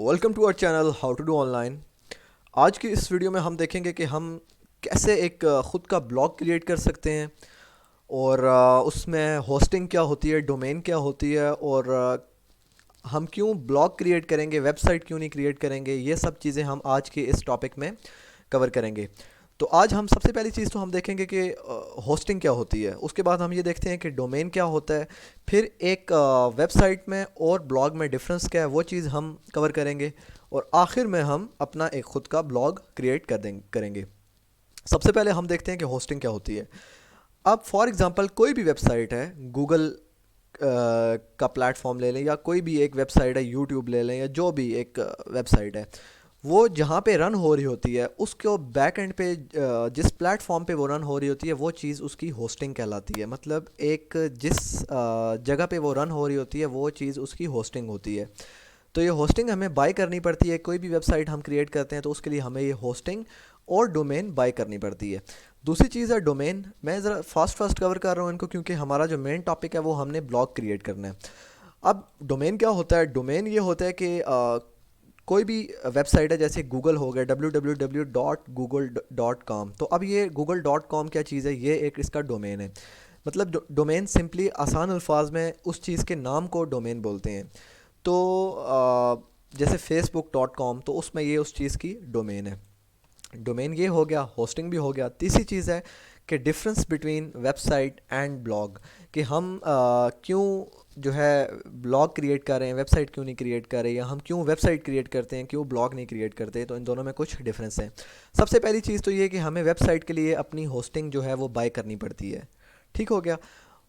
Welcome to our channel how to do online. आज की इस वीडियो में हम देखेंगे कि हम कैसे एक ख़ुद का ब्लॉग क्रिएट कर सकते हैं और उसमें होस्टिंग क्या होती है, डोमेन क्या होती है और हम क्यों ब्लॉग क्रिएट करेंगे, वेबसाइट क्यों नहीं क्रिएट करेंगे। ये सब चीज़ें हम आज के इस टॉपिक में कवर करेंगे। तो आज हम सबसे पहली चीज़ तो हम देखेंगे कि होस्टिंग क्या होती है, उसके बाद हम ये देखते हैं कि डोमेन क्या होता है, फिर एक वेबसाइट में और ब्लॉग में डिफरेंस क्या है वो चीज़ हम कवर करेंगे और आखिर में हम अपना एक ख़ुद का ब्लॉग क्रिएट करेंगे। सबसे पहले हम देखते हैं कि होस्टिंग क्या होती है। अब फॉर एग्ज़ाम्पल कोई भी वेबसाइट है, गूगल का प्लेटफॉर्म ले लें या कोई भी एक वेबसाइट है, यूट्यूब ले लें या जो भी एक वेबसाइट है, वो जहाँ पे रन हो रही होती है उसको बैक एंड पे जिस प्लेटफॉर्म पे वो रन हो रही होती है वो चीज़ उसकी होस्टिंग कहलाती है। मतलब एक जिस जगह पे वो रन हो रही होती है वो चीज़ उसकी होस्टिंग होती है। तो ये होस्टिंग हमें बाय करनी पड़ती है। कोई भी वेबसाइट हम क्रिएट करते हैं तो उसके लिए हमें ये होस्टिंग और डोमेन बाय करनी पड़ती है। दूसरी चीज़ है डोमेन। मैं ज़रा फास्ट कवर कर रहा हूँ इनको क्योंकि हमारा जो मेन टॉपिक है वो हमने ब्लॉग क्रिएट करना है। अब डोमेन क्या होता है? डोमेन ये होता है कि कोई भी वेबसाइट है, जैसे गूगल हो गया www.google.com। तो अब ये google.com क्या चीज़ है? ये एक इसका डोमेन है। मतलब डोमेन सिंपली आसान अल्फाज में उस चीज़ के नाम को डोमेन बोलते हैं। तो जैसे facebook.com तो उसमें ये उस चीज़ की डोमेन है। डोमेन ये हो गया, होस्टिंग भी हो गया। तीसरी चीज़ है कि difference between website and blog, कि हम क्यों जो है ब्लॉग क्रिएट कर रहे हैं, वेबसाइट क्यों नहीं क्रिएट कर रहे, या हम क्यों वेबसाइट क्रिएट करते हैं, क्यों ब्लॉग नहीं क्रिएट करते। तो इन दोनों में कुछ डिफरेंस है। सबसे पहली चीज़ तो ये कि हमें वेबसाइट के लिए अपनी होस्टिंग जो है वो बाय करनी पड़ती है। ठीक हो गया।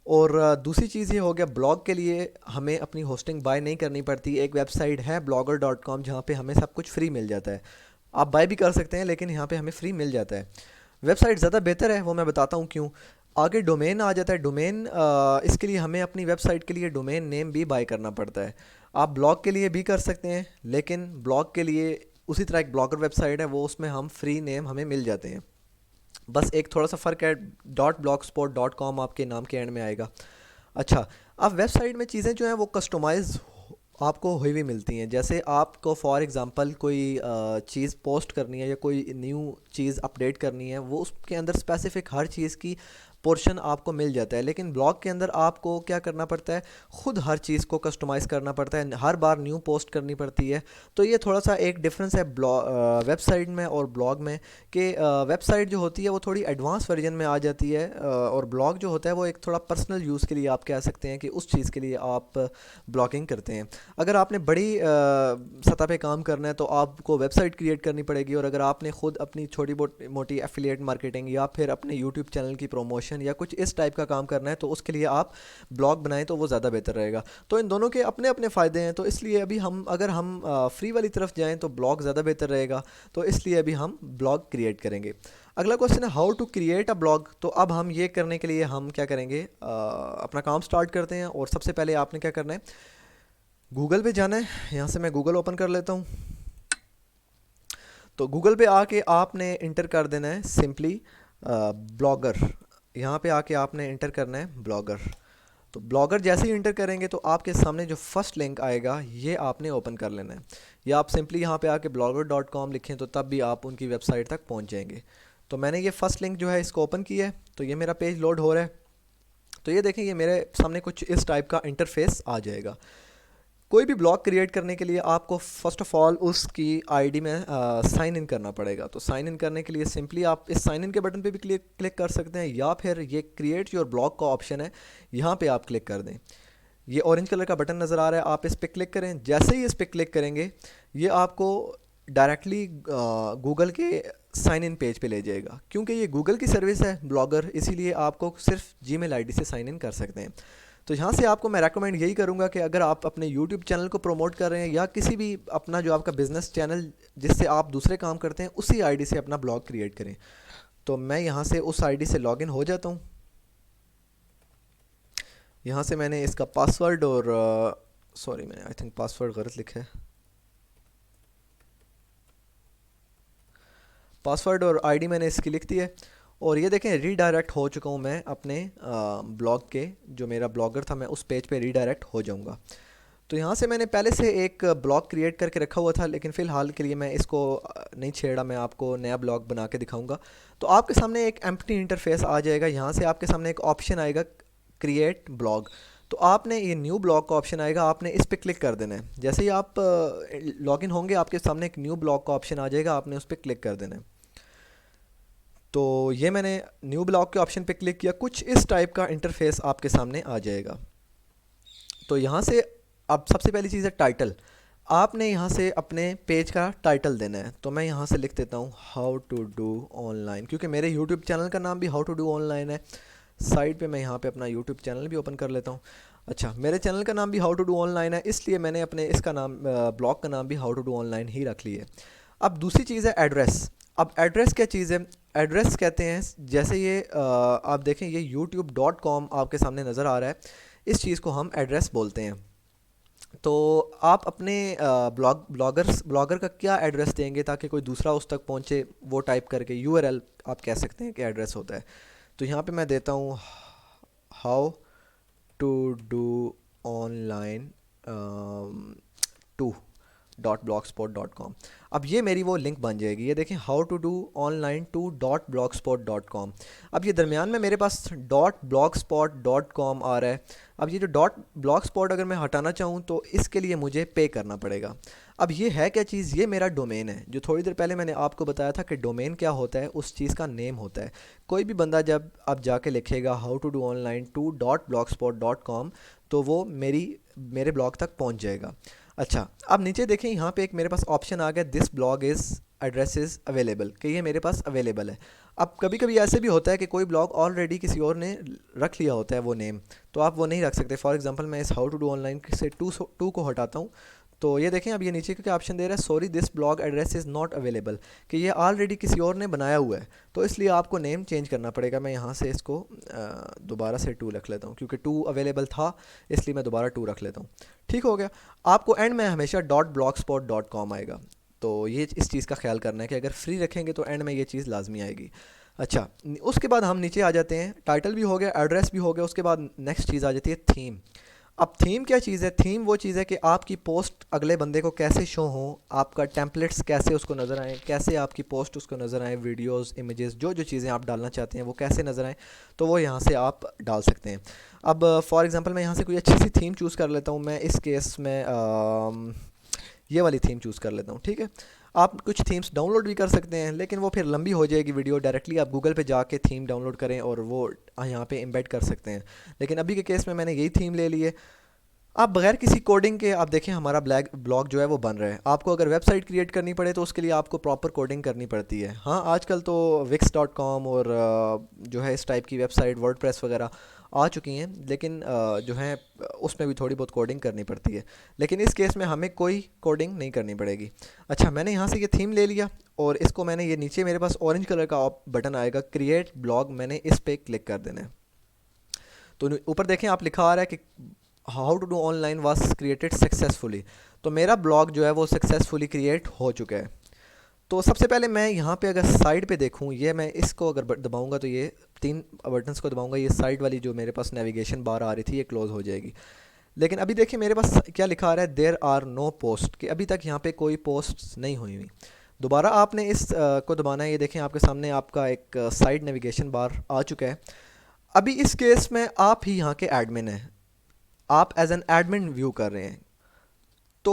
और दूसरी चीज़ ये हो गया, ब्लॉग के लिए हमें अपनी होस्टिंग बाय नहीं करनी पड़ती। एक वेबसाइट है blogger.com जहाँ पे हमें सब कुछ फ्री मिल जाता है। आप बाय भी कर सकते हैं लेकिन यहाँ पे हमें फ्री मिल जाता है। वेबसाइट ज़्यादा बेहतर है, वो मैं बताता हूँ क्यों। आगे डोमेन आ जाता है। डोमेन इसके लिए हमें अपनी वेबसाइट के लिए डोमेन नेम भी बाय करना पड़ता है। आप ब्लॉग के लिए भी कर सकते हैं लेकिन ब्लॉग के लिए उसी तरह एक ब्लॉगर वेबसाइट है, वो उसमें हम फ्री नेम हमें मिल जाते हैं। बस एक थोड़ा सा फ़र्क है, .blogspot.com आपके नाम के एंड में आएगा। अच्छा, अब वेबसाइट में चीज़ें जो हैं वो कस्टमाइज आपको हुई हुई मिलती हैं। जैसे आपको फॉर एग्ज़ाम्पल कोई चीज़ पोस्ट करनी है या कोई न्यू चीज़ अपडेट करनी है, वो उसके अंदर स्पेसिफिक हर चीज़ की पोर्शन आपको मिल जाता है। लेकिन ब्लॉग के अंदर आपको क्या करना पड़ता है, ख़ुद हर चीज़ को कस्टमाइज़ करना पड़ता है, हर बार न्यू पोस्ट करनी पड़ती है। तो ये थोड़ा सा एक डिफरेंस है वेबसाइट में और ब्लॉग में, कि वेबसाइट जो होती है वो थोड़ी एडवांस वर्जन में आ जाती है और ब्लॉग जो होता है वो एक थोड़ा पर्सनल यूज़ के लिए आप कह सकते हैं कि उस चीज़ के लिए आप ब्लॉगिंग करते हैं। अगर आपने बड़ी सतह पे काम करना है तो आपको वेबसाइट क्रिएट करनी पड़ेगी, और अगर आपने ख़ुद अपनी छोटी मोटी एफिलिएट मार्केटिंग या फिर अपने यूट्यूब चैनल की प्रमोशन या कुछ इस टाइप का काम करना है तो उसके लिए आप ब्लॉग बनाएं तो वो ज़्यादा बेहतर रहेगा। तो इन दोनों के अपने अपने फ़ायदे हैं। तो इसलिए अभी हम अगर हम फ्री वाली तरफ जाएं तो ब्लॉग ज़्यादा बेहतर रहेगा। तो इसलिए अभी हम ब्लॉग क्रिएट करेंगे। अगला क्वेश्चन है how to create a blog. तो अब हम ये करने के लिए हम क्या करेंगे, अपना काम स्टार्ट करते हैं। और सबसे पहले आपने क्या करना है, गूगल पे जाना है। यहाँ से मैं गूगल ओपन कर लेता हूँ। तो गूगल पे आके आपने इंटर कर देना है सिंपली ब्लॉगर। यहाँ पे आके आपने इंटर करना है ब्लॉगर। तो ब्लॉगर जैसे ही इंटर करेंगे तो आपके सामने जो फर्स्ट लिंक आएगा ये आपने ओपन कर लेना है, या आप सिंपली यहाँ पे आके blogger.com लिखें तो तब भी आप उनकी वेबसाइट तक पहुँच जाएंगे। तो मैंने ये फर्स्ट लिंक जो है इसको ओपन किया है, तो ये मेरा पेज लोड हो रहा है। तो ये देखें, ये मेरे सामने कुछ इस टाइप का इंटरफेस आ जाएगा। कोई भी ब्लॉग क्रिएट करने के लिए आपको फ़र्स्ट ऑफ़ ऑल उसकी आईडी में साइन इन करना पड़ेगा। तो साइन इन करने के लिए सिंपली आप इस साइन इन के बटन पे भी क्लिक कर सकते हैं, या फिर ये क्रिएट योर ब्लॉग का ऑप्शन है, यहाँ पे आप क्लिक कर दें। ये ऑरेंज कलर का बटन नज़र आ रहा है, आप इस पर क्लिक करें। जैसे ही इस पर क्लिक करेंगे ये आपको डायरेक्टली गूगल के साइन इन पेज पे ले जाएगा। क्योंकि ये गूगल की सर्विस है ब्लॉगर, इसीलिए आपको सिर्फ जीमेल आईडी से साइन इन कर सकते हैं। तो यहाँ से आपको मैं रेकमेंड यही करूँगा कि अगर आप अपने यूट्यूब चैनल को प्रमोट कर रहे हैं या किसी भी अपना जो आपका बिज़नेस चैनल जिससे आप दूसरे काम करते हैं उसी आईडी से अपना ब्लॉग क्रिएट करें। तो मैं यहाँ से उस आईडी से लॉगिन हो जाता हूँ। यहाँ से मैंने इसका पासवर्ड और सॉरी, मैंने आई थिंक पासवर्ड गलत लिखा है। पासवर्ड और आईडी मैंने इसकी लिख दी है। और ये देखें, रीडायरेक्ट हो चुका हूँ मैं अपने ब्लॉग के, जो मेरा ब्लॉगर था मैं उस पेज पे रीडायरेक्ट हो जाऊँगा। तो यहाँ से मैंने पहले से एक ब्लॉग क्रिएट करके रखा हुआ था, लेकिन फ़िलहाल के लिए मैं इसको नहीं छेड़ा, मैं आपको नया ब्लॉग बना के दिखाऊंगा। तो आपके सामने एक एम्प्टी इंटरफेस आ जाएगा, यहाँ से आपके सामने एक ऑप्शन आएगा क्रिएट ब्लॉग। तो आपने ये न्यू ब्लॉग का ऑप्शन आएगा, आपने इस पर क्लिक कर देना है। जैसे ही आप लॉगिन होंगे आपके सामने एक न्यू ब्लॉग का ऑप्शन आ जाएगा, आपने उस पर क्लिक कर देना है। तो ये मैंने न्यू ब्लॉग के ऑप्शन पे क्लिक किया, कुछ इस टाइप का इंटरफेस आपके सामने आ जाएगा। तो यहाँ से अब सबसे पहली चीज़ है टाइटल। आपने यहाँ से अपने पेज का टाइटल देना है। तो मैं यहाँ से लिख देता हूँ हाउ टू डू ऑनलाइन, क्योंकि मेरे यूट्यूब चैनल का नाम भी हाउ टू डू ऑनलाइन है। साइड पे मैं यहाँ पे अपना यूट्यूब चैनल भी ओपन कर लेता हूँ। अच्छा, मेरे चैनल का नाम भी हाउ टू डू ऑनलाइन है, इसलिए मैंने अपने इसका नाम ब्लॉग का नाम भी हाउ टू डू ऑनलाइन ही रख लिया है। अब दूसरी चीज़ है एड्रेस। अब एड्रेस क्या चीज़ है? एड्रेस कहते हैं, जैसे ये आप देखें ये youtube.com आपके सामने नज़र आ रहा है, इस चीज़ को हम एड्रेस बोलते हैं। तो आप अपने ब्लॉगर का क्या एड्रेस देंगे ताकि कोई दूसरा उस तक पहुंचे, वो टाइप करके यूआरएल आप कह सकते हैं कि एड्रेस होता है। तो यहाँ पे मैं देता हूँ how to do online two .blogspot.com। अब ये मेरी वो लिंक बन जाएगी, ये देखें how to do online two .blogspot.com। अब ये दरमियान में मेरे पास .blogspot.com आ रहा है। अब ये जो .blogspot अगर मैं हटाना चाहूँ तो इसके लिए मुझे पे करना पड़ेगा। अब ये है क्या चीज़? ये मेरा डोमेन है। जो थोड़ी देर पहले मैंने आपको बताया था कि डोमेन क्या होता है, उस चीज़ का नेम होता है। कोई भी बंदा जब अब जाके लिखेगा how to do online two .blogspot.com तो वो मेरे ब्लॉग तक पहुँच जाएगा। अच्छा, अब नीचे देखें, यहाँ पे एक मेरे पास ऑप्शन आ गया this blog is address is available, कि ये मेरे पास अवेलेबल है। अब कभी कभी ऐसे भी होता है कि कोई ब्लॉग ऑलरेडी किसी और ने रख लिया होता है वो नेम, तो आप वो नहीं रख सकते। फॉर एग्जांपल मैं इस हाउ टू डू ऑनलाइन से टू को हटाता हूँ, तो ये देखें अब ये नीचे का क्या ऑप्शन दे रहा है, sorry this blog address is not available, कि ये ऑलरेडी किसी और ने बनाया हुआ है, तो इसलिए आपको नेम चेंज करना पड़ेगा। मैं यहाँ से इसको दोबारा से टू रख लेता हूँ, क्योंकि टू अवेलेबल था इसलिए मैं दोबारा टू रख लेता हूँ। ठीक हो गया। आपको एंड में हमेशा .blogspot.com आएगा, तो ये इस चीज़ का ख्याल करना है कि अगर फ्री रखेंगे तो एंड में ये चीज़ लाजमी आएगी। अच्छा, उसके बाद हम नीचे आ जाते हैं, टाइटल भी हो गया, एड्रेस भी हो गया, उसके बाद नेक्स्ट चीज़ आ जाती है थीम। अब थीम क्या चीज़ है? थीम वो चीज़ है कि आपकी पोस्ट अगले बंदे को कैसे शो हो, आपका टेम्पलेट्स कैसे उसको नज़र आए, कैसे आपकी पोस्ट उसको नज़र आए, वीडियोस, इमेजेस, जो जो चीज़ें आप डालना चाहते हैं वो कैसे नज़र आए, तो वो यहाँ से आप डाल सकते हैं। अब फॉर एग्ज़ाम्पल मैं यहाँ से कोई अच्छी सी थीम चूज़ कर लेता हूँ। मैं इस केस में ये वाली थीम चूज़ कर लेता हूँ। ठीक है, आप कुछ थीम्स डाउनलोड भी कर सकते हैं, लेकिन वो फिर लंबी हो जाएगी वीडियो। डायरेक्टली आप गूगल पे जाके थीम डाउनलोड करें और वो यहाँ पे एम्बेड कर सकते हैं, लेकिन अभी के केस में मैंने यही थीम ले ली है। आप बगैर किसी कोडिंग के आप देखें हमारा ब्लॉग जो है वो बन रहा है। आपको अगर वेबसाइट क्रिएट करनी पड़े तो उसके लिए आपको प्रॉपर कोडिंग करनी पड़ती है। हाँ, आजकल तो wix.com और जो है इस टाइप की वेबसाइट वर्डप्रेस वगैरह आ चुकी हैं, लेकिन जो है उसमें भी थोड़ी बहुत कोडिंग करनी पड़ती है, लेकिन इस केस में हमें कोई कोडिंग नहीं करनी पड़ेगी। अच्छा, मैंने यहाँ से ये थीम ले लिया और इसको मैंने, ये नीचे मेरे पास ऑरेंज कलर का बटन आएगा क्रिएट ब्लॉग, मैंने इस पर क्लिक कर देना है। तो ऊपर देखें आप लिखा आ रहा है कि how to do online was created successfully, तो मेरा ब्लॉग जो है वो सक्सेसफुली क्रिएट हो चुका है। तो सबसे पहले मैं यहाँ पे अगर साइड पे देखूँ, ये मैं इसको अगर दबाऊँगा तो ये तीन बटन्स को दबाऊँगा, ये साइड वाली जो मेरे पास नेविगेशन बार आ रही थी ये क्लोज़ हो जाएगी। लेकिन अभी देखिए मेरे पास क्या लिखा आ रहा है, देयर आर नो पोस्ट, कि अभी तक यहाँ पे कोई पोस्ट नहीं हुई हुई। दोबारा आपने इस को दबाना है। ये देखें आपके सामने आपका एक साइड नेविगेशन बार आ चुका है। अभी इस केस में आप ही यहाँ के एडमिन हैं, आप एज एन एडमिन व्यू कर रहे हैं। तो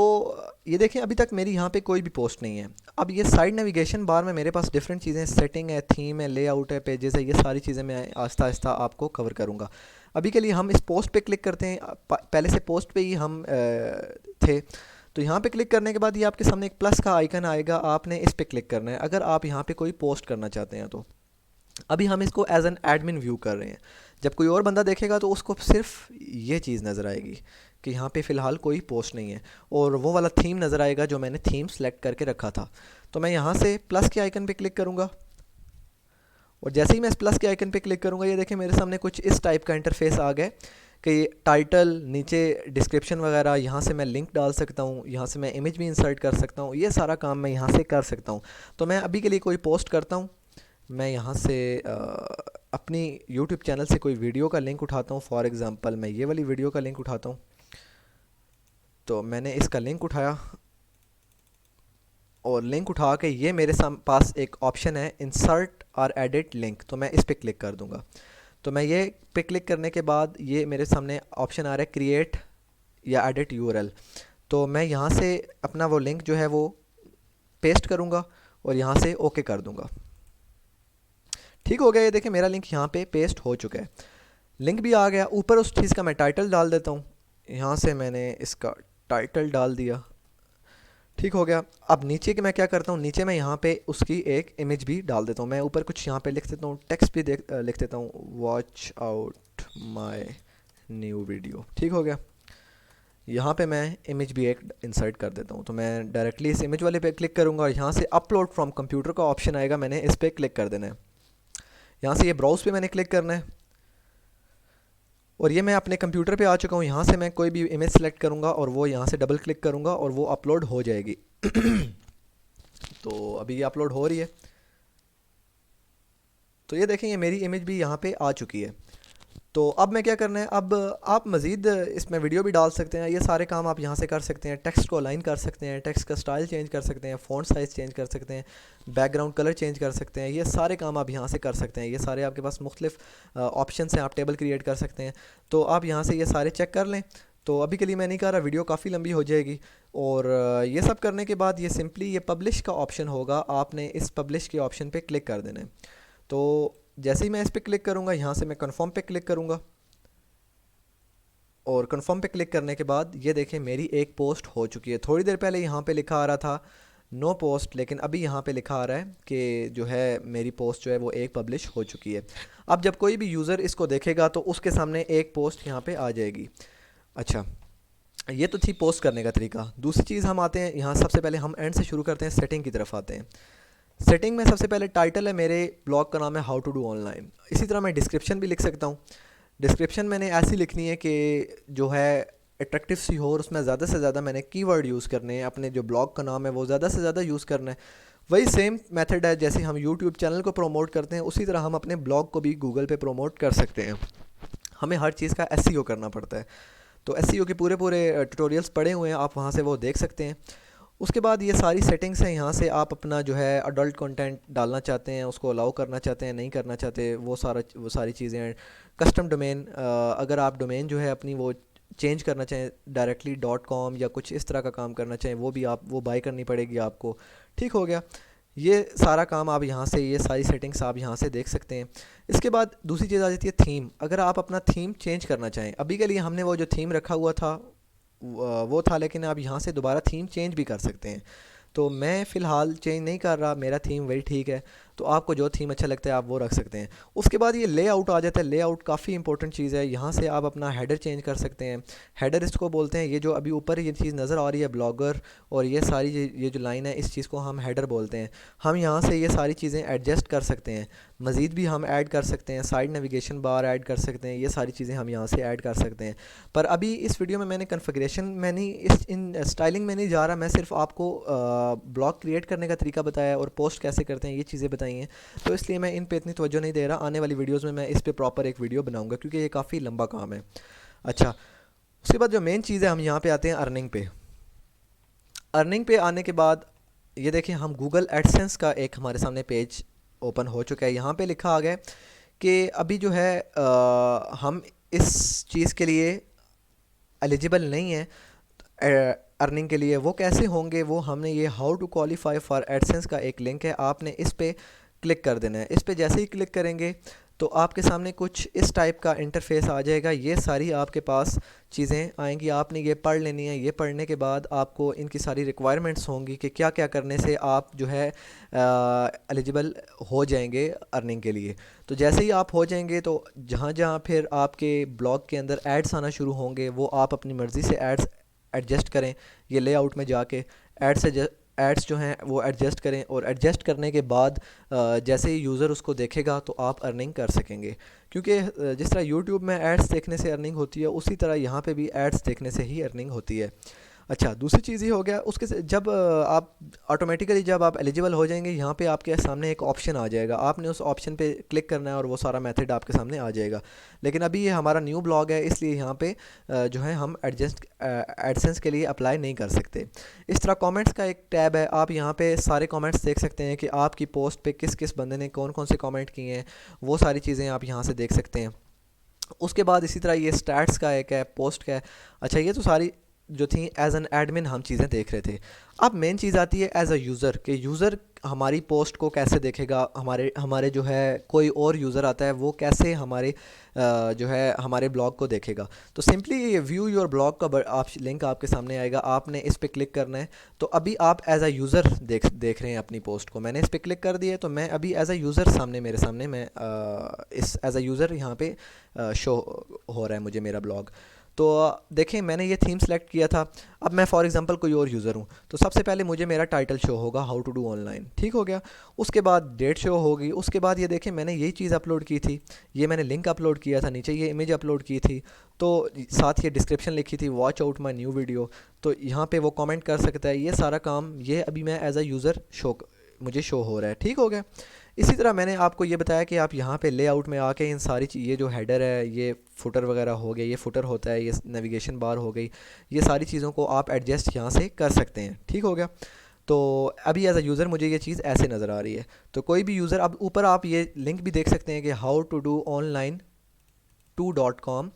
ये देखें अभी तक मेरी यहाँ पे कोई भी पोस्ट नहीं है। अब ये साइड नेविगेशन बार में मेरे पास डिफरेंट चीज़ें, सेटिंग है, थीम है, लेआउट है, पेजेस है, ये सारी चीज़ें मैं आहिस्ता आहिस्ता आपको कवर करूँगा। अभी के लिए हम इस पोस्ट पे क्लिक करते हैं। पहले से पोस्ट पे ही हम थे, तो यहाँ पे क्लिक करने के बाद ये आपके सामने एक प्लस का आइकन आएगा, आपने इस पर क्लिक करना है अगर आप यहाँ पे कोई पोस्ट करना चाहते हैं। तो अभी हम इसको एज एन एडमिन व्यू कर रहे हैं। जब कोई और बंदा देखेगा तो उसको सिर्फ ये चीज़ नज़र आएगी कि यहाँ पे फ़िलहाल कोई पोस्ट नहीं है, और वो वाला थीम नज़र आएगा जो मैंने थीम सेलेक्ट करके रखा था। तो मैं यहाँ से प्लस के आइकन पे क्लिक करूँगा, और जैसे ही मैं इस प्लस के आइकन पे क्लिक करूँगा ये देखें मेरे सामने कुछ इस टाइप का इंटरफेस आ गया कि टाइटल, नीचे डिस्क्रिप्शन वगैरह, यहाँ से मैं लिंक डाल सकता हूँ, यहाँ से मैं इमेज भी इंसर्ट कर सकता हूँ, ये सारा काम मैं यहाँ से कर सकता हूँ। तो मैं अभी के लिए कोई पोस्ट करता हूँ, मैं यहाँ से अपनी YouTube चैनल से कोई वीडियो का लिंक उठाता हूँ। फॉर एग्ज़ाम्पल मैं ये वाली वीडियो का लिंक उठाता हूँ। तो मैंने इसका लिंक उठाया और लिंक उठा के ये मेरे पास एक ऑप्शन है इंसर्ट और एडिट लिंक, तो मैं इस पर क्लिक कर दूंगा। तो मैं ये पे क्लिक करने के बाद ये मेरे सामने ऑप्शन आ रहा है क्रिएट या एडिट यूआरएल। तो मैं यहाँ से अपना वो लिंक जो है वो पेस्ट करूँगा और यहाँ से ओके कर दूँगा। ठीक हो गया, ये देखिए मेरा लिंक यहाँ पे पेस्ट हो चुका है, लिंक भी आ गया। ऊपर उस चीज़ का मैं टाइटल डाल देता हूँ, यहाँ से मैंने इसका टाइटल डाल दिया। ठीक हो गया। अब नीचे के मैं क्या करता हूँ, नीचे मैं यहाँ पे उसकी एक इमेज भी डाल देता हूँ। मैं ऊपर कुछ यहाँ पे लिख देता हूँ, टेक्स्ट भी लिख देता हूँ, watch out my new video. ठीक हो गया। यहाँ पे मैं इमेज भी एक इंसर्ट कर देता हूँ। तो मैं डायरेक्टली इस इमेज वाले पे क्लिक करूँगा और यहाँ से अपलोड फ्रॉम कंप्यूटर का ऑप्शन आएगा, मैंने इस पर क्लिक कर देना है। यहाँ से ये ब्राउज़ पे मैंने क्लिक करना है और ये मैं अपने कंप्यूटर पे आ चुका हूँ। यहाँ से मैं कोई भी इमेज सेलेक्ट करूँगा और वो यहाँ से डबल क्लिक करूँगा और वो अपलोड हो जाएगी। तो अभी ये अपलोड हो रही है। तो ये देखें ये मेरी इमेज भी यहाँ पे आ चुकी है। तो अब मैं क्या करना है, अब आप मज़ीद इसमें वीडियो भी डाल सकते हैं, ये सारे काम आप यहाँ से कर सकते हैं। टेक्स्ट को अलाइन कर सकते हैं, टेक्स्ट का स्टाइल चेंज कर सकते हैं, फ़ॉन्ट साइज़ चेंज कर सकते हैं, बैकग्राउंड कलर चेंज कर सकते हैं। ये सारे काम आप यहाँ से कर सकते हैं। ये सारे आपके पास मुख्तलिफ ऑप्शन हैं, आप टेबल क्रिएट कर सकते हैं। तो आप यहाँ से ये सारे चेक कर लें। तो अभी के लिए मैं नहीं कर रहा, वीडियो काफ़ी लंबी हो जाएगी। और ये सब करने के बाद ये सिंपली ये पब्लिश का ऑप्शन होगा, आपने इस पब्लिश के ऑप्शन पे क्लिक कर देना है। तो जैसे ही मैं इस पर क्लिक करूँगा, यहाँ से मैं कन्फर्म पे क्लिक करूँगा और कन्फर्म पे क्लिक करने के बाद ये देखें मेरी एक पोस्ट हो चुकी है। थोड़ी देर पहले यहाँ पे लिखा आ रहा था नो पोस्ट, लेकिन अभी यहाँ पे लिखा आ रहा है कि जो है मेरी पोस्ट जो है वो एक पब्लिश हो चुकी है। अब जब कोई भी यूज़र इसको देखेगा तो उसके सामने एक पोस्ट यहाँ पे आ जाएगी। अच्छा, ये तो थी पोस्ट करने का तरीका। दूसरी चीज़ हम आते हैं यहाँ, सबसे पहले हम एंड से शुरू करते हैं, सेटिंग की तरफ आते हैं। सेटिंग में सबसे पहले टाइटल है, मेरे ब्लॉग का नाम है हाउ टू डू ऑनलाइन। इसी तरह मैं डिस्क्रिप्शन भी लिख सकता हूँ। डिस्क्रिप्शन मैंने ऐसी लिखनी है कि जो है अट्रैक्टिव सी हो और उसमें ज़्यादा से ज़्यादा मैंने कीवर्ड यूज़ करने हैं, अपने जो ब्लॉग का नाम है वो ज़्यादा से ज़्यादा यूज़ करना है। वही सेम मेथड है जैसे हम यूट्यूब चैनल को प्रमोट करते हैं, उसी तरह हम अपने ब्लॉग को भी गूगल पे प्रमोट कर सकते हैं। हमें हर चीज़ का एसईओ करना पड़ता है। तो एसईओ के पूरे पूरे ट्यूटोरियल्स पड़े हुए हैं, आप वहाँ से वो देख सकते हैं। उसके बाद ये सारी सेटिंग्स हैं, यहाँ से आप अपना जो है अडल्ट कंटेंट डालना चाहते हैं उसको अलाउ करना चाहते हैं, नहीं करना चाहते, वो सारी चीज़ें हैं। कस्टम डोमेन, अगर आप डोमेन जो है अपनी वो चेंज करना चाहें डायरेक्टली .com या कुछ इस तरह का काम करना चाहें, वो भी आप वो बाय करनी पड़ेगी आपको। ठीक हो गया। ये सारा काम आप यहाँ से, ये सारी सेटिंग्स आप यहाँ से देख सकते हैं। इसके बाद दूसरी चीज़ आ जाती है थीम। अगर आप अपना थीम चेंज करना चाहें, अभी के लिए हमने वो जो थीम रखा हुआ था वो था, लेकिन आप यहाँ से दोबारा थीम चेंज भी कर सकते हैं। तो मैं फ़िलहाल चेंज नहीं कर रहा, मेरा थीम वही ठीक है। तो आपको जो थीम अच्छा लगता है आप वो रख सकते हैं। उसके बाद ये लेआउट आ जाता है। लेआउट काफ़ी इंपॉर्टेंट चीज़ है। यहाँ से आप अपना हेडर चेंज कर सकते हैं। हेडर इसको बोलते हैं, ये जो अभी ऊपर ये चीज़ नज़र आ रही है ब्लॉगर और ये सारी ये जो लाइन है, इस चीज़ को हम हेडर बोलते हैं। हम यहाँ से ये सारी चीज़ें एडजस्ट कर सकते हैं, मज़ीद भी हम ऐड कर सकते हैं, साइड नेविगेशन बार ऐड कर सकते हैं, ये सारी चीज़ें हम यहाँ से ऐड कर सकते हैं। पर अभी इस वीडियो में मैंने कन्फिगरेशन में नहीं, इन स्टाइलिंग में नहीं जा रहा। मैं सिर्फ आपको ब्लॉग क्रिएट करने का तरीका बताया और पोस्ट कैसे करते हैं ये चीज़ें बताई हैं। तो इसलिए मैं इन पे इतनी तवज्जो नहीं दे रहा। आने वाली वीडियोस में मैं इस पे प्रॉपर एक वीडियो बनाऊंगा क्योंकि ये काफ़ी लंबा काम है। अच्छा, उसके बाद जो मेन चीज़ है, हम यहाँ पे आते हैं अर्निंग पे। अर्निंग पे आने के बाद ये देखिए हम गूगल एडसेंस का एक हमारे सामने पेज ओपन हो चुका है। यहाँ पे लिखा आ गया कि अभी जो है हम इस चीज़ के लिए एलिजिबल नहीं है अर्निंग के लिए। वो कैसे होंगे, वो हमने ये how to qualify for AdSense का एक लिंक है, आपने इस पे क्लिक कर देना है। इस पे जैसे ही क्लिक करेंगे तो आपके सामने कुछ इस टाइप का इंटरफेस आ जाएगा। ये सारी आपके पास चीज़ें आएंगी, आपने ये पढ़ लेनी है। ये पढ़ने के बाद आपको इनकी सारी रिक्वायरमेंट्स होंगी कि क्या क्या करने से आप जो है एलिजिबल हो जाएंगे अर्निंग के लिए। तो जैसे ही आप हो जाएंगे तो जहाँ जहाँ फिर आपके ब्लॉग के अंदर एड्स आना शुरू होंगे, वो आप अपनी मर्ज़ी से एड्स एडजस्ट करें। ये लेआउट में जाके एड्स जो हैं वो एडजस्ट करें और एडजस्ट करने के बाद जैसे ही यूज़र उसको देखेगा तो आप अर्निंग कर सकेंगे। क्योंकि जिस तरह यूट्यूब में एड्स देखने से अर्निंग होती है, उसी तरह यहाँ पे भी एड्स देखने से ही अर्निंग होती है। अच्छा, दूसरी चीज़ ये हो गया उसके जब आप ऑटोमेटिकली जब आप एलिजिबल हो जाएंगे, यहाँ पे आपके सामने एक ऑप्शन आ जाएगा, आपने उस ऑप्शन पे क्लिक करना है और वो सारा मेथड आपके सामने आ जाएगा। लेकिन अभी ये हमारा न्यू ब्लॉग है, इसलिए यहाँ पे जो है हम एडसेंस के लिए अप्लाई नहीं कर सकते। इस तरह कमेंट्स का एक टैब है, आप यहाँ पे सारे कमेंट्स देख सकते हैं कि आपकी पोस्ट पे किस किस बंदे ने कौन कौन से कमेंट किए हैं, वो सारी चीज़ें आप यहाँ से देख सकते हैं। उसके बाद इसी तरह ये स्टैट्स का एक है, पोस्ट का है। अच्छा, ये तो सारी जो थी एज एन एडमिन हम चीज़ें देख रहे थे। अब मेन चीज़ आती है एज अ यूज़र, कि यूज़र हमारी पोस्ट को कैसे देखेगा, हमारे हमारे जो है कोई और यूज़र आता है वो कैसे हमारे जो है हमारे ब्लॉग को देखेगा। तो सिंपली ये व्यू योर ब्लॉग का आप लिंक आपके सामने आएगा, आपने इस पर क्लिक करना है। तो अभी आप एज अ यूज़र देख रहे हैं अपनी पोस्ट को, मैंने इस पर क्लिक कर दिया है, तो मैं अभी एज अ यूज़र सामने मेरे सामने मैं इस एज अ यूज़र यहाँ पे शो हो रहा है मुझे मेरा ब्लॉग। तो देखें मैंने ये थीम सेलेक्ट किया था। अब मैं फॉर एग्जांपल कोई और यूज़र हूँ, तो सबसे पहले मुझे मेरा टाइटल शो होगा हाउ टू डू ऑनलाइन, ठीक हो गया। उसके बाद डेट शो होगी, उसके बाद ये देखें मैंने यही चीज़ अपलोड की थी, ये मैंने लिंक अपलोड किया था, नीचे ये इमेज अपलोड की थी, तो साथ ये डिस्क्रिप्शन लिखी थी watch out my new video. तो यहाँ पे वो कमेंट कर सकता है, ये सारा काम ये अभी मैं एज अ यूज़र मुझे शो हो रहा है, ठीक हो गया। इसी तरह मैंने आपको ये बताया कि आप यहाँ पे लेआउट में आके इन सारी ये जो हेडर है, ये फुटर वगैरह हो गया, ये फुटर होता है, ये नेविगेशन बार हो गई, ये सारी चीज़ों को आप एडजस्ट यहाँ से कर सकते हैं, ठीक हो गया। तो अभी एज अ यूज़र मुझे ये चीज़ ऐसे नज़र आ रही है। तो कोई भी यूज़र, अब ऊपर आप ये लिंक भी देख सकते हैं कि how to do online two dot com,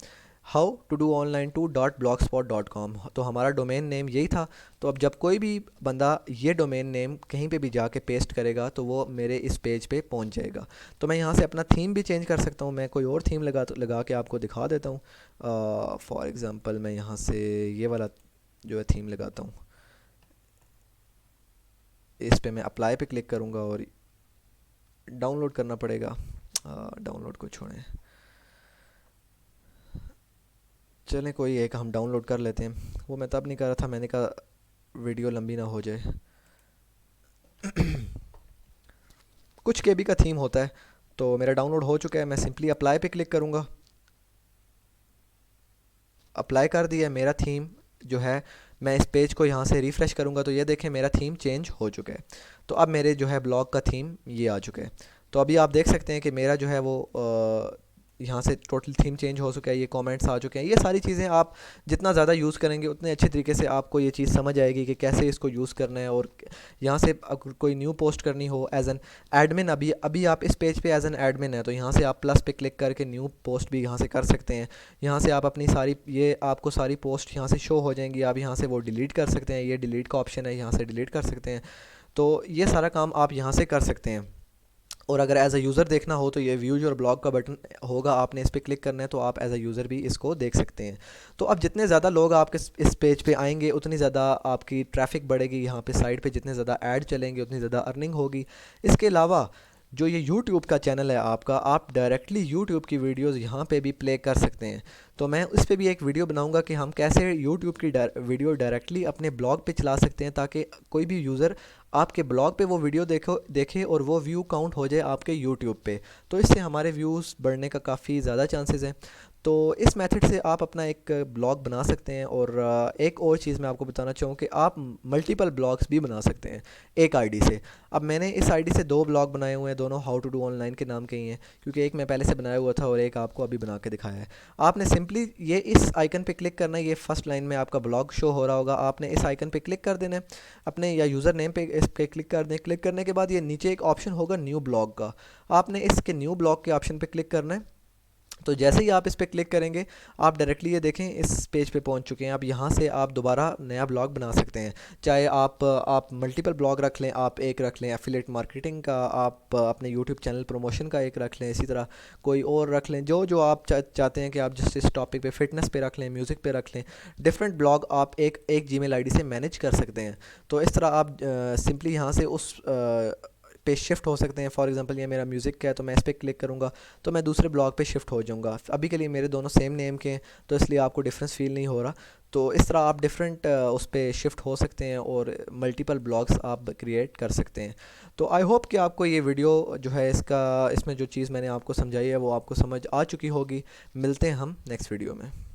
how to do online two dot blogspot dot com, तो हमारा डोमेन नेम यही था। तो अब जब कोई भी बंदा ये डोमेन नेम कहीं पे भी जाके पेस्ट करेगा तो वो मेरे इस पेज पे पहुंच जाएगा। तो मैं यहाँ से अपना थीम भी चेंज कर सकता हूँ, मैं कोई और थीम लगा के आपको दिखा देता हूँ। फॉर एग्ज़ाम्पल मैं यहाँ से ये वाला जो है थीम लगाता हूँ, इस पे मैं अप्लाई पे क्लिक करूँगा और डाउनलोड करना पड़ेगा। डाउनलोड को छोड़ें, चलें कोई एक हम डाउनलोड कर लेते हैं। वो मैं तब नहीं कर रहा था, मैंने कहा वीडियो लंबी ना हो जाए। कुछ केबी का थीम होता है। तो मेरा डाउनलोड हो चुका है, मैं सिंपली अप्लाई पे क्लिक करूँगा, अप्लाई कर दिया मेरा थीम जो है। मैं इस पेज को यहाँ से रिफ़्रेश करूँगा तो ये देखें मेरा थीम चेंज हो चुका है। तो अब मेरे जो है ब्लॉग का थीम ये आ चुका है। तो अभी आप देख सकते हैं कि मेरा जो है वो यहाँ से टोटल थीम चेंज हो चुका है, ये कमेंट्स आ चुके हैं। ये सारी चीज़ें आप जितना ज़्यादा यूज़ करेंगे उतने अच्छे तरीके से आपको ये चीज़ समझ आएगी कि कैसे इसको यूज़ करना है। और यहाँ से अगर कोई न्यू पोस्ट करनी हो एज एन एडमिन, अभी अभी आप इस पेज पे एज एन एडमिन है, तो यहाँ से आप प्लस पे क्लिक करके न्यू पोस्ट भी यहाँ से कर सकते हैं। यहाँ से आप अपनी सारी, ये आपको सारी पोस्ट यहाँ से शो हो जाएंगी, आप यहाँ से वो डिलीट कर सकते हैं, ये डिलीट का ऑप्शन है, यहाँ से डिलीट कर सकते हैं। तो ये सारा काम आप यहाँ से कर सकते हैं। और अगर एज अ यूज़र देखना हो तो ये व्यू योर ब्लॉग का बटन होगा, आपने इस पर क्लिक करना है, तो आप एज अ यूज़र भी इसको देख सकते हैं। तो अब जितने ज़्यादा लोग आपके इस पेज पे आएंगे उतनी ज़्यादा आपकी ट्रैफिक बढ़ेगी, यहाँ पे साइड पे जितने ज़्यादा ऐड चलेंगे उतनी ज़्यादा अर्निंग होगी। इसके अलावा जो ये YouTube का चैनल है आपका, आप डायरेक्टली YouTube की वीडियोस यहाँ पे भी प्ले कर सकते हैं। तो मैं उस पर भी एक वीडियो बनाऊंगा कि हम कैसे YouTube की वीडियो डायरेक्टली अपने ब्लॉग पे चला सकते हैं, ताकि कोई भी यूज़र आपके ब्लॉग पे वो वीडियो देखे और वो व्यू काउंट हो जाए आपके YouTube पे। तो इससे हमारे व्यूज़ बढ़ने का काफ़ी ज़्यादा चांसेस हैं। तो इस मेथड से आप अपना एक ब्लॉग बना सकते हैं। और एक और चीज़ मैं आपको बताना चाहूँ कि आप मल्टीपल ब्लॉग्स भी बना सकते हैं एक आईडी से। अब मैंने इस आईडी से 2 ब्लॉग बनाए हुए हैं, दोनों हाउ टू डू ऑनलाइन के नाम के ही हैं, क्योंकि एक मैं पहले से बनाया हुआ था और एक आपको अभी बना के दिखाया है। आपने सिंपली ये इस आइकन पे क्लिक करना है, ये फर्स्ट लाइन में आपका ब्लॉग शो हो रहा होगा, आपने इस आइकन पे क्लिक कर देना है अपने, या यूज़र नेम पे इस पे क्लिक कर दें। क्लिक करने के बाद ये नीचे एक ऑप्शन होगा न्यू ब्लॉग का, आपने इसके न्यू ब्लॉग के ऑप्शन पे क्लिक करना है। तो जैसे ही आप इस पर क्लिक करेंगे आप डायरेक्टली ये देखें इस पेज पे पहुंच चुके हैं। अब यहाँ से आप दोबारा नया ब्लॉग बना सकते हैं, चाहे आप मल्टीपल ब्लॉग रख लें, आप एक रख लें एफिलिएट मार्केटिंग का, आप अपने यूट्यूब चैनल प्रमोशन का एक रख लें, इसी तरह कोई और रख लें, जो जो आप चाहते हैं कि आप जिस इस टॉपिक पे फिटनेस पे रख लें, म्यूज़िक पे रख लें। डिफरेंट ब्लॉग आप एक जीमेल आईडी से मैनेज कर सकते हैं। तो इस तरह आप सिंपली यहाँ से उस पे शिफ्ट हो सकते हैं। फॉर एग्जांपल ये मेरा म्यूज़िक का है, तो मैं इस पर क्लिक करूँगा तो मैं दूसरे ब्लॉग पे शिफ्ट हो जाऊँगा। अभी के लिए मेरे दोनों सेम नेम के हैं, तो इसलिए आपको डिफरेंस फील नहीं हो रहा। तो इस तरह आप डिफरेंट उस पर शिफ्ट हो सकते हैं और मल्टीपल ब्लॉग्स आप क्रिएट कर सकते हैं। तो आई होप कि आपको ये वीडियो जो है इसमें जो चीज़ मैंने आपको समझाई है वो आपको समझ आ चुकी होगी। मिलते हैं हम नेक्स्ट वीडियो में।